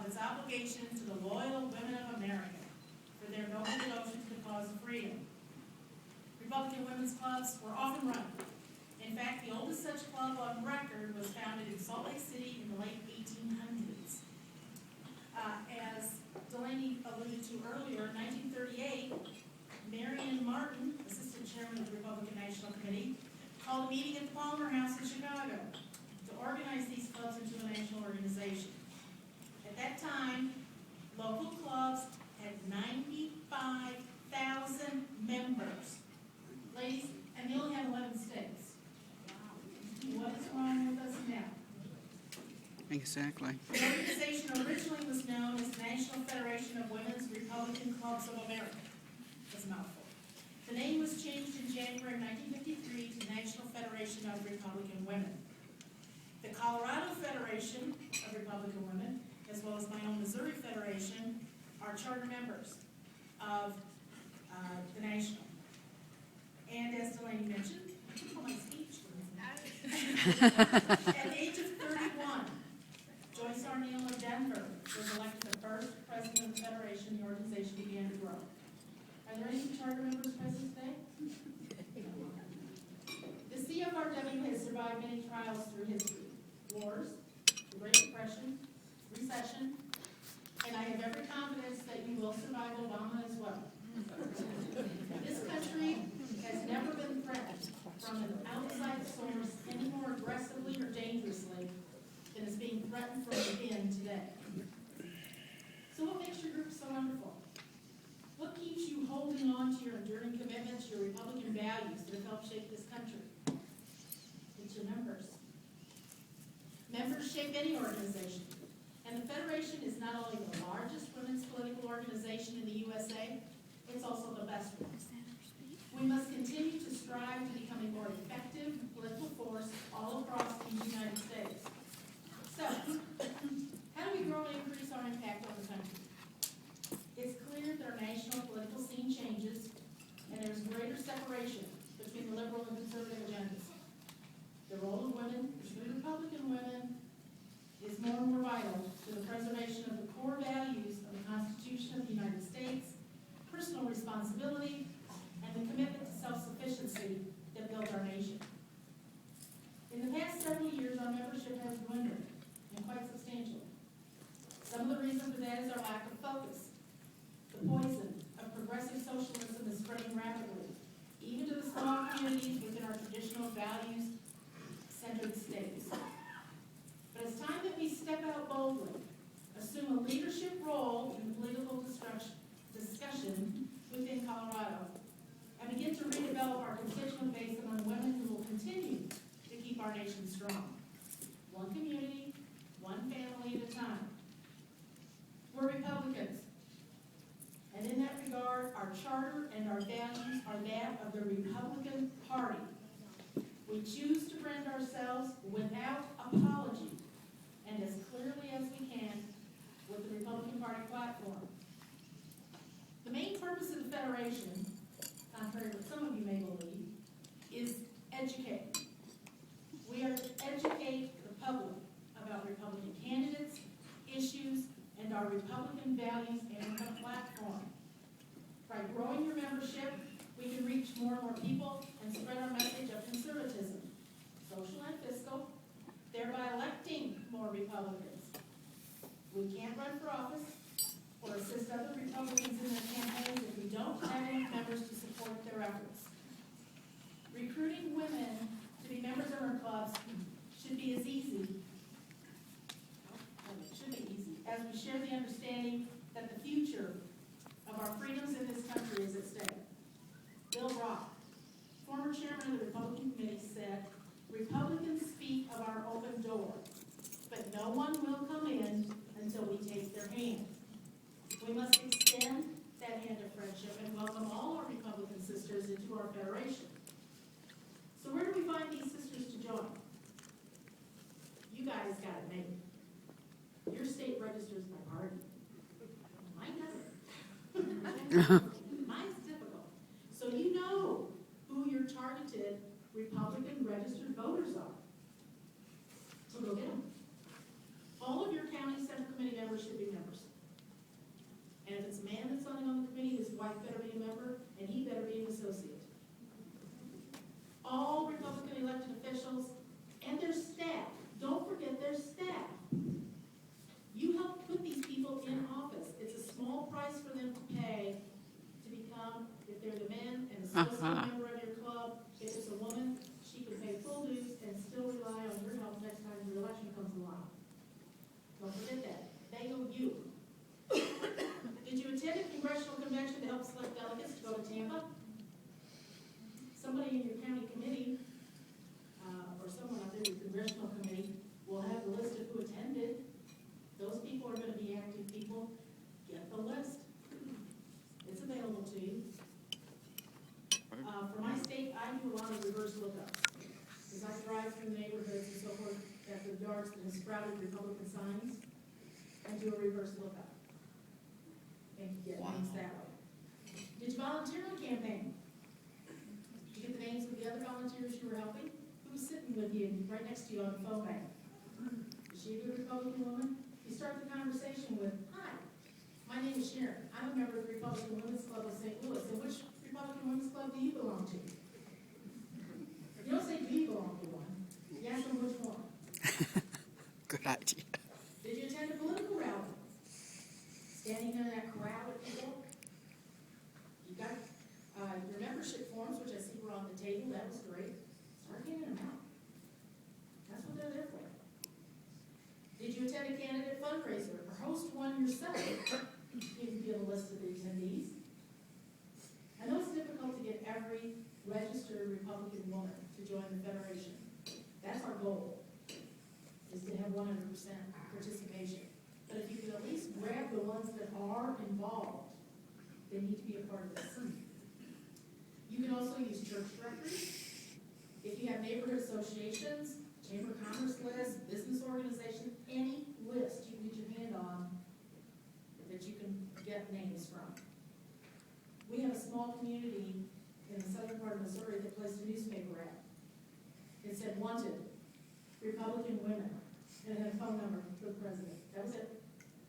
of its obligation to the loyal women of America for their noble devotion to the cause of freedom. Republican women's clubs were often run. In fact, the oldest such club on record was founded in Salt Lake City in the late 1800s. As Delaney alluded to earlier, in 1938, Marion Martin, Assistant Chairman of the Republican National Committee, called a meeting at the Palmer House in Chicago to organize these clubs into a national organization. At that time, local clubs had 95,000 members. Ladies, and they only have 11 states. What is wrong with us now? Exactly. The organization originally was known as the National Federation of Women's Republican Clubs of America. That's a mouthful. The name was changed in January of 1953 to National Federation of Republican Women. The Colorado Federation of Republican Women, as well as my own Missouri Federation, are charter members of the National. And as Delaney mentioned, oh, my speech. At the age of 31, Joyce Arneal of Denver was elected the first president of the Federation. The organization began to grow. Are there any charter members present today? The CFRW has survived many trials through history. Wars, the Great Depression, recession, and I have every confidence that you will survive Obama as well. This country has never been threatened from an outside source any more aggressively or dangerously than is being threatened from within today. So what makes your group so wonderful? What keeps you holding on to your enduring commitment to your Republican values that have helped shape this country? It's your members. Members shape any organization. And the Federation is not only the largest women's political organization in the USA, it's also the best one. We must continue to strive to become a more effective political force all across the United States. So, how do we grow and increase our impact on the country? It's clear that our national political scene changes, and there's greater separation between the liberal and conservative agendas. The role of women, particularly Republican women, is more and more vital to the preservation of the core values of the Constitution of the United States, personal responsibility, and the commitment to self-sufficiency that built our nation. In the past several years, our membership has dwindled, and quite substantially. Some of the reason for that is our lack of focus. The poison of progressive socialism is spreading rapidly, even to the small communities within our traditional values-centered states. But it's time that we step out boldly, assume a leadership role in the political discussion within Colorado, and begin to redevelop our constituent base among women who will continue to keep our nation strong. One community, one family at a time. We're Republicans, and in that regard, our charter and our values are that of the Republican Party. We choose to brand ourselves without apology and as clearly as we can with the Republican Party platform. The main purpose of the Federation, contrary to what some of you may believe, is educate. We are to educate the public about Republican candidates, issues, and our Republican values and the platform. By growing your membership, we can reach more and more people and spread our message of conservatism, social and fiscal, thereby electing more Republicans. We can't run for office or assist other Republicans in their campaigns if we don't have enough members to support their efforts. Recruiting women to be members of our clubs should be as easy, as we share the understanding that the future of our freedoms in this country is at stake. Bill Brock, former chairman of the Republican Committee, said, "Republicans speak of our open door, but no one will come in until we take their hand. We must extend that hand of friendship and welcome all our Republican sisters into our federation." So where do we find these sisters to join? You guys got it made. Your state registers by party. Mine doesn't. Mine's difficult. So you know who your targeted Republican registered voters are. So go get them. All of your county central committee members should be members. still a member of your club. If it's a woman, she can pay full dues and still rely on your help next time the election comes along. Don't forget that. They owe you. Did you attend a congressional convention to help select delegates to go to Tampa? Somebody in your county committee, or someone out there in your congressional committee, will have the list of who attended. Those people are going to be active people. Get the list. It's available to you. For my state, I do a lot of reverse lookups. As I drive through neighborhoods and so forth, at the yards that have sprouted Republican signs, I do a reverse lookup. And get names that way. Did you volunteer on a campaign? Did you get the names of the other volunteers you were helping? Who was sitting with you right next to you on the phone bank? Is she a good Republican woman? You start the conversation with, hi, my name is Sharon. I'm a member of the Republican Women's Club of St. Louis. And which Republican Women's Club do you belong to? You don't say, do you belong to one? You ask them which one. Good idea. Did you attend a political rally? Standing in that crowd of people? You got your membership forms, which I see were on the table. That was great. Start handing them out. That's what they're there for. Did you attend a candidate fundraiser or host one yourself? You can get a list of the attendees. I know it's difficult to get every registered Republican woman to join the Federation. That's our goal, is to have 100% participation. But if you can at least grab the ones that are involved, they need to be a part of this. You can also use church directories. If you have neighborhood associations, Chamber of Commerce list, business organization, any list you can get your hand on that you can get names from. We have a small community in the southern part of Missouri that placed a newspaper ad. It said, wanted, Republican women, and it had a phone number for the president. That was it.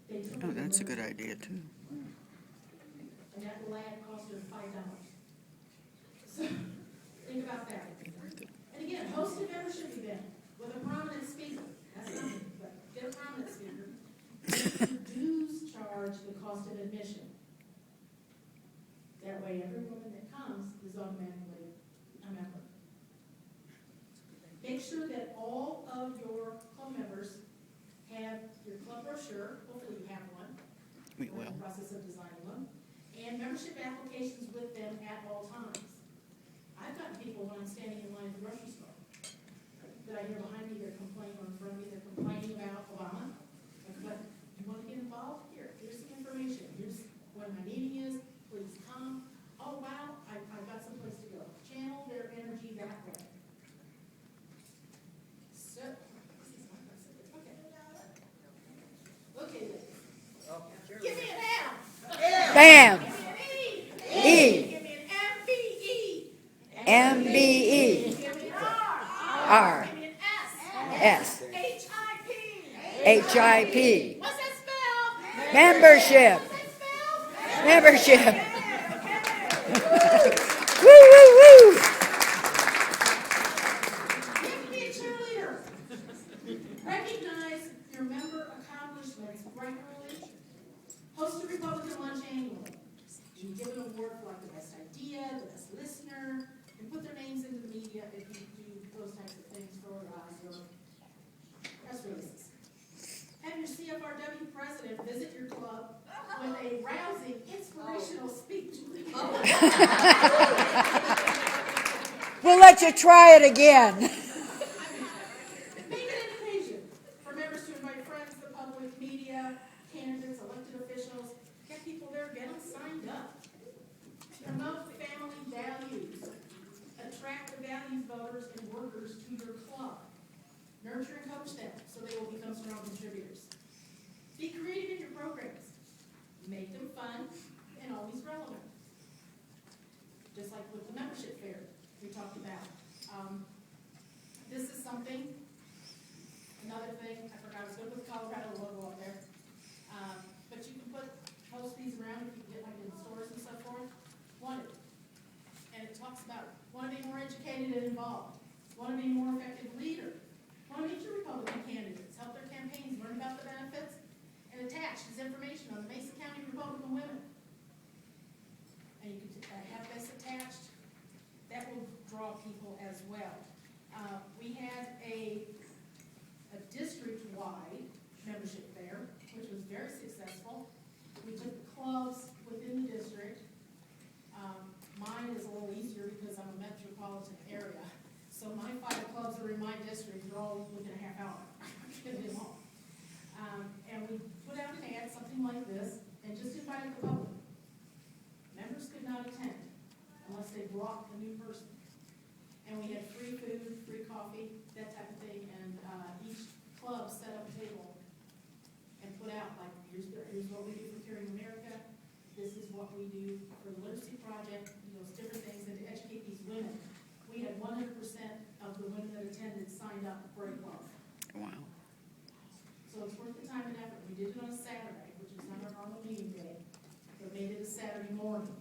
They took Oh, that's a good idea, too. And that ad cost her $5. So, think about that. And again, host a membership event with a prominent speaker. That's nothing, but get a prominent speaker. Dues charge the cost of admission. That way, every woman that comes is automatically a member. Make sure that all of your club members have your club brochure. Hopefully you have one. We We're in will. the process of designing one. And membership applications with them at all times. I've got people when I'm standing in line at the grocery store that I hear behind me, they're complaining, or in front of me, they're complaining about Obama. But you want to get involved? Here's some information. Here's when my meeting is. Please come. Oh, wow, I've got some place to go. Channel their energy that way. So, this is my person. Okay, ladies. Give me an M. Bam! Give me an E. E. Give me an MBE. MBE. Give me an R. R. Give me an S. S. HIP. HIP. What's that spell? Membership. What's that spell? Membership. Woo, woo, woo! Give me a cheerleader. Recognize your member accomplishments regularly. Host a Republican lunch annually. You give an award for like the best idea, the best listener, and put their names into the media if you do those types of things for your press releases. Have your CFRW president visit your club with a rousing, inspirational speech. We'll let you try it again. Make it an occasion for members to invite friends, the public, media, candidates, elected officials. Get people there, get them signed up. Promote family values. Attract the values voters and workers to your club. Nurture and coach them so they will become strong contributors. Be creative in your programs. Make them fun and always relevant. Just like with the membership fair we talked about. This is something, another thing, I forgot, I was good with Colorado logo up there. But you can post these around if you get like in stores and so forth. Wanted. And it talks about, want to be more educated and involved. Want to be a more effective leader. Want to meet your Republican candidates, help their campaigns, learn about the benefits, and attached is information on the Mason County Republican women. And you can have this attached So my 5 clubs are in my district, they're all within a half hour. Get them all. And we put out an ad, something like this, and just invited the public. Members could not attend unless they brought a new person. And we had free food, free coffee, that type of thing, and each club set up a table and put out, like, here's what we do for Caring America, this is what we do for the Literacy Project, those different things, and to educate these women. We had 100% of the women that attended signed up for a club. Wow. So it's worth the time and effort. We did it on a Saturday, which is not our normal meeting day, but made it a Saturday morning.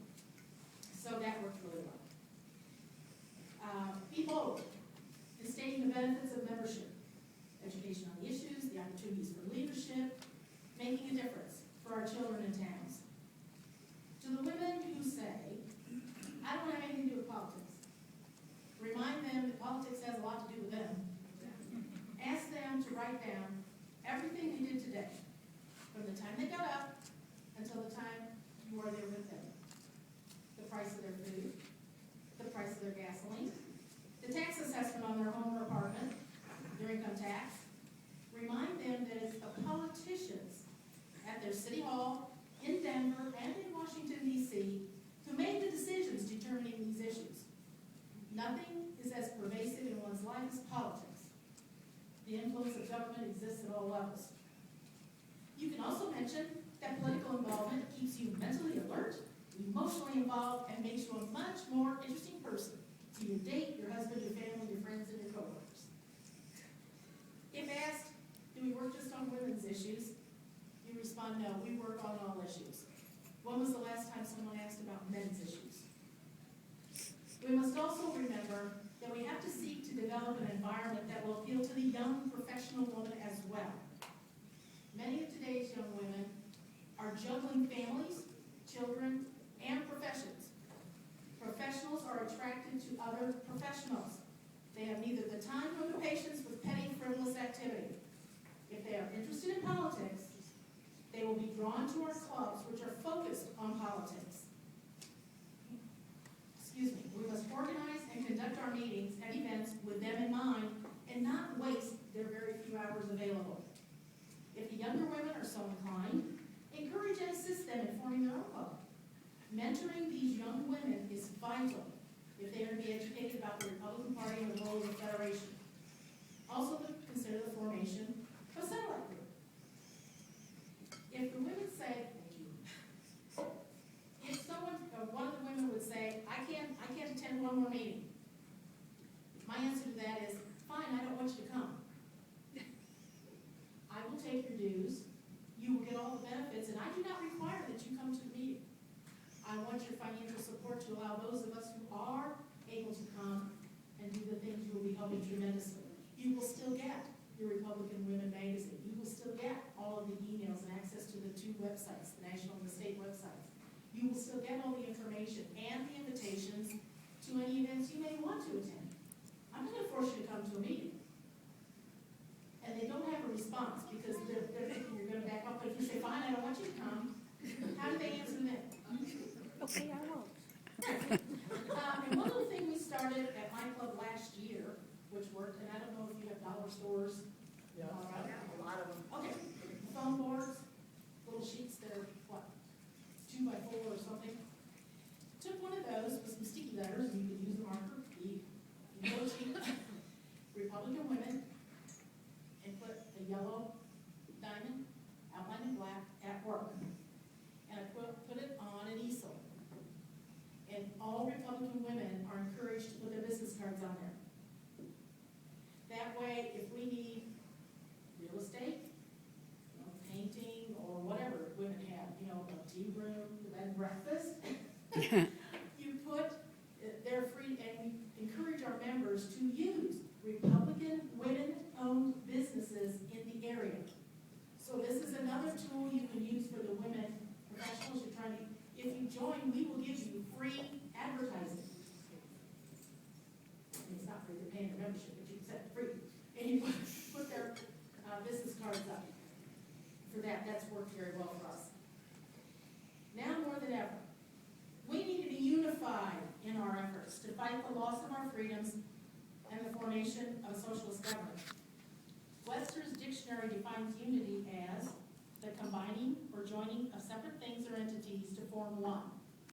So that worked really well. Be bold in stating the benefits of membership, education on the issues, the opportunities for leadership, making a difference for our children and towns. To the women who say, I don't have anything to do with politics, remind them that politics has a lot to do with them. Ask them to write down everything they did today, from the time they got up until the time you are there with them. The price of their food, the price of their gasoline, the tax assessment on their home or apartment, their income tax. Remind them that it's the politicians at their city hall, in Denver, and in Washington, D.C., who made the decisions determining these issues. Nothing is as pervasive in one's life as politics. The influence of government exists at all levels. You can also mention that political involvement keeps you mentally alert, emotionally involved, and makes you a much more interesting person to your date, your husband, your family, your friends, and your coworkers. If asked, do we work just on women's issues? You respond, no, we work on all issues. When was the last time someone asked about men's issues? We must also remember that we have to seek to develop an environment that will appeal to the young professional woman as well. Many of today's young women are juggling families, children, and professions. Professionals are attracted to other professionals. They have neither the time nor the patience with petty, frivolous activity. If they are interested in politics, they will be drawn to our clubs, which are focused on politics. We must organize and conduct our meetings and events with them in mind and not waste their very few hours available. If the younger women are so inclined, encourage and assist them in forming their own club. Mentoring these young women is vital if they are to be educated about the Republican Party and the role of the Federation. Also, consider the formation of a satellite group. If the women say, if someone, one of the women would say, I can't attend one more meeting. My answer to that is, fine, I don't want you to come. I will take your dues, you will get all the benefits, and I do not require that you come to the meeting. I want your financial support to allow those of us who are able to come and do the things you will be helping tremendously. You will still get your Republican Women magazine. You will still get all of the emails and access to the 2 websites, the national and the state websites. You will still get all the information and the invitations to any events you may want to attend. I'm not going to force you to come to a meeting. And they don't have a response because they're thinking you're going to back up. But if you say, fine, I don't want you to come, how do they answer that? Okay, I won't. And one little thing we started at my club last year, which worked, and I don't know if you have dollar stores. Yeah, a lot of them. Okay, phone boards, little sheets that are, what, 2 by 4 or something. Took one of those with some sticky letters, and you could use a marker, you go to Republican Women, and put a yellow diamond, outlined in black, at work. And I put it on an easel. And all Republican women are encouraged to put their business cards on there. That way, if we need real estate, painting, or whatever women have, a tea room, the bed and breakfast, you put, they're free, and we encourage our members to use Republican women-owned businesses in the area. So this is another tool you can use for the women professionals you're trying to. If you join, we will give you free advertising. It's not free, they're paying the membership, but you can set it free. And you put their business cards up. For that, that's worked very well for us. Now more than ever, we need to be unified in our efforts to fight the loss of our freedoms and the formation of a socialist government. Webster's dictionary defines unity as the combining or joining of separate things or entities to form one.